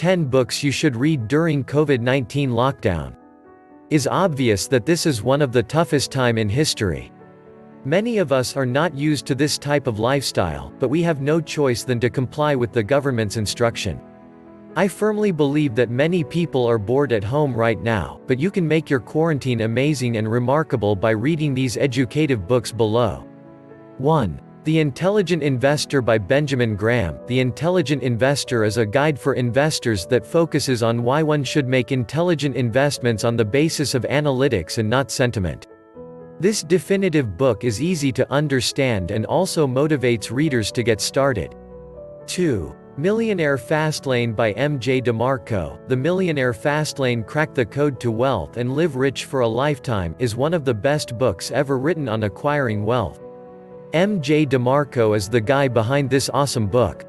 10 books you should read during COVID-19 lockdown. It's obvious that this is one of the toughest time in history. Many of us are not used to this type of lifestyle, but we have no choice than to comply with the government's instruction. I firmly believe that many people are bored at home right now, but you can make your quarantine amazing and remarkable by reading these educative books below. 1. The Intelligent Investor by Benjamin Graham. The Intelligent Investor is a guide for investors that focuses on why one should make intelligent investments on the basis of analytics and not sentiment. This definitive book is easy to understand and also motivates readers to get started. 2. Millionaire FASTLANE by M.J. DeMarco. The Millionaire FASTLANE Crack the Code to Wealth and Live Rich for a Lifetime is one of the best books ever written on acquiring wealth. M.J. DeMarco is the guy behind this awesome book.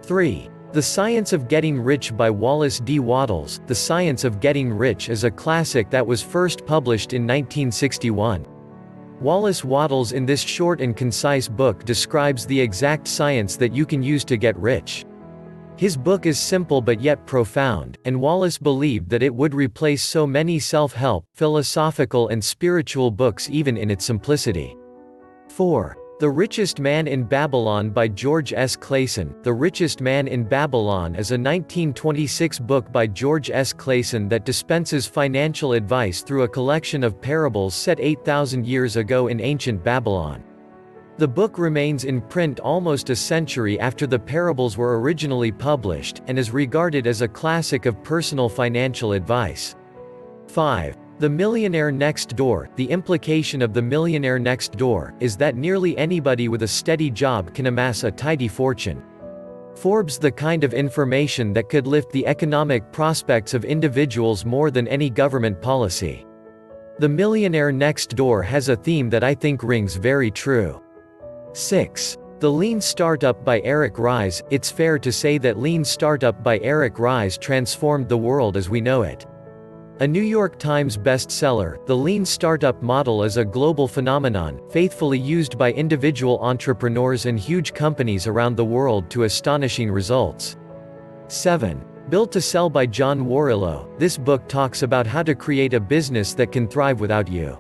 3. The Science of Getting Rich by Wallace D. Wattles. The Science of Getting Rich is a classic that was first published in 1961. Wallace Wattles in this short and concise book describes the exact science that you can use to get rich. His book is simple but yet profound, and Wallace believed that it would replace so many self-help, philosophical and spiritual books even in its simplicity. 4. The Richest Man in Babylon by George S. Clason. The Richest Man in Babylon is a 1926 book by George S. Clason that dispenses financial advice through a collection of parables set 8,000 years ago in ancient Babylon. The book remains in print almost a century after the parables were originally published, and is regarded as a classic of personal financial advice. 5. The Millionaire Next Door. The implication of The Millionaire Next Door is that nearly anybody with a steady job can amass a tidy fortune. Forbes the kind of information that could lift the economic prospects of individuals more than any government policy. The Millionaire Next Door has a theme that I think rings very true. 6. The Lean Startup by Eric Ries. It's fair to say that Lean Startup by Eric Ries transformed the world as we know it. A New York Times bestseller, the Lean Startup model is a global phenomenon, faithfully used by individual entrepreneurs and huge companies around the world to astonishing results. 7. Built to Sell by John Warrillow. This book talks about how to create a business that can thrive without you.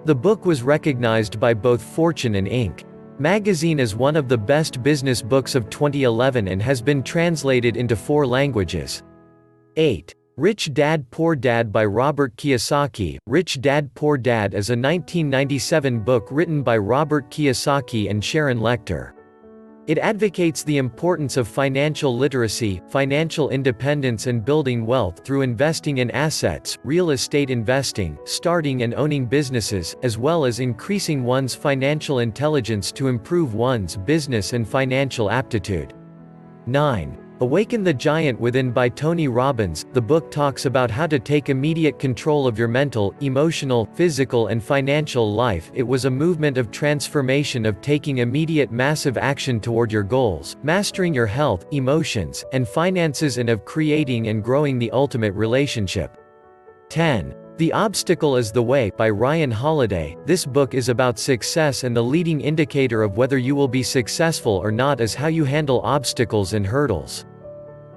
The book was recognized by both Fortune and Inc. magazine as one of the best business books of 2011 and has been translated into 4 languages. 8. Rich Dad Poor Dad by Robert Kiyosaki. Rich Dad Poor Dad is a 1997 book written by Robert Kiyosaki and Sharon Lechter. It advocates the importance of financial literacy, financial independence and building wealth through investing in assets, real estate investing, starting and owning businesses, as well as increasing one's financial intelligence to improve one's business and financial aptitude. 9. Awaken the Giant Within by Tony Robbins. The book talks about how to take immediate control of your mental, emotional, physical and financial life. It was a movement of transformation of taking immediate massive action toward your goals, mastering your health, emotions, and finances and of creating and growing the ultimate relationship. 10. The Obstacle is the Way by Ryan Holiday. This book is about success, and the leading indicator of whether you will be successful or not is how you handle obstacles and hurdles.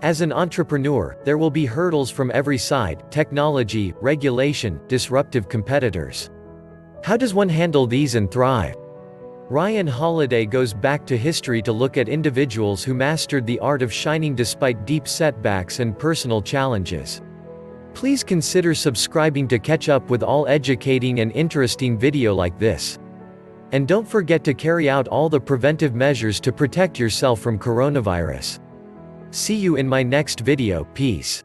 As an entrepreneur, there will be hurdles from every side: technology, regulation, disruptive competitors. How does one handle these and thrive? Ryan Holiday goes back to history to look at individuals who mastered the art of shining despite deep setbacks and personal challenges. Please consider subscribing to catch up with all educating and interesting video like this. And don't forget to carry out all the preventive measures to protect yourself from coronavirus. See you in my next video. Peace.